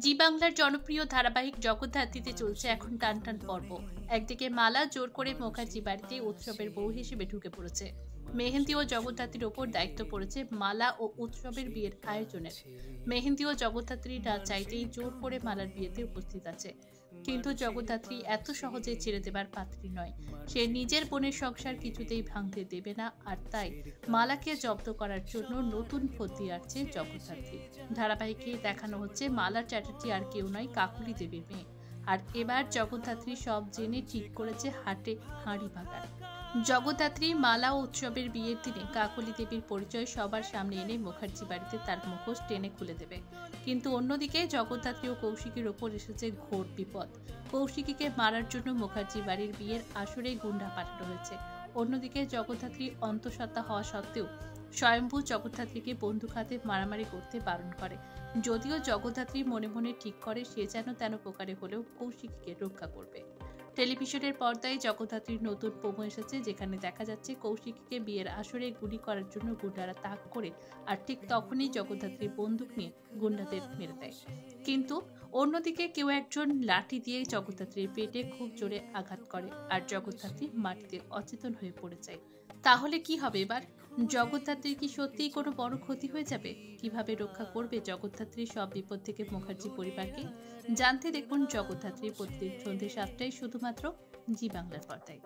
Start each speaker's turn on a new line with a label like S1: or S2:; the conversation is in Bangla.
S1: জি বাংলার জনপ্রিয় ধারাবাহিক জগদ্ধাত্রীতে চলছে এখন টান টান পর্ব। একদিকে মালা জোর করে মুখার্জি বাড়িতে উৎসবের বউ হিসেবে ঢুকে পড়েছে। মেহেন্দি ও জগদ্ধাত্রীর ওপর দায়িত্ব পড়েছে মালা ও উৎসবের বিয়ের আয়োজনের। মেহেন্দি ও জগদ্ধাত্রী না চাইতেই জোর করে মালার বিয়েতে উপস্থিত আছে। কিন্তু জগদ্ধাত্রী এত সহজে ছেড়ে দেবার পাত্রী নয়। সে নিজের বোনের সংসার কিছুতেই ভাঙতে দেবে না, আর তাই মালাকে জব্দ করার জন্য নতুন ফন্দি আঁটছে জগদ্ধাত্রী। ধারাবাহিকে দেখানো হচ্ছে মালা চ্যাটার্জি আর কেউ নয়, কাকুলি দেবীর মেয়ে। আর এবার জগদ্ধাত্রী সব জেনে ঠিক করেছে হাটে হাঁড়ি ভাগার। জগদ্ধাত্রী মালা ও উৎসবের বিয়ের দিনে কাকলি দেবীর পরিচয় সবার সামনে এনে মুখার্জি বাড়িতে তার মুখোশ টেনে খুলে দেবে। কিন্তু অন্যদিকে জগদ্ধাত্রী ও কৌশিকের ওপর এসেছে ঘোর বিপদ। কৌশিকীকে মারার জন্য মুখার্জি বাড়ির বিয়ের আসরে গুন্ডা পাঠানো হয়েছে। অন্যদিকে জগদ্ধাত্রী অন্তঃসত্ত্বা হওয়া সত্ত্বেও স্বয়ম্ভু জগদ্ধাত্রীকে বন্দুক হাতে মারামারি করতে বারণ করে। যদিও জগদ্ধাত্রী মনে মনে ঠিক করে সে যেন তেন প্রকারে হলেও কৌশিকীকে রক্ষা করবে। টেলিভিশনের পর্দায় জগদ্ধাত্রীর নতুন প্রোমো এসেছে, যেখানে দেখা যাচ্ছে কৌশিকীকে বিয়ের আসরে গুলি করার জন্য গুন্ডারা তাক করে, আর ঠিক তখনই জগদ্ধাত্রী বন্দুক নিয়ে গুন্ডাদের মেরে দেয়। কিন্তু অন্যদিকে কেউ একজন লাঠি দিয়ে জগদ্ধাত্রীর পেটে খুব জোরে আঘাত করে, আর জগদ্ধাত্রী মাটিতে অচেতন হয়ে পড়ে যায়। তাহলে কি হবে এবার? জগদ্ধাত্রীর কি সত্যিই কোনো বড় ক্ষতি হয়ে যাবে? কিভাবে রক্ষা করবে জগদ্ধাত্রী সব বিপদ থেকে মুখার্জি পরিবারকে? জানতে দেখুন জগদ্ধাত্রী প্রতিদিন সন্ধ্যে ৭টায় শুধুমাত্র জি বাংলার পর্দায়।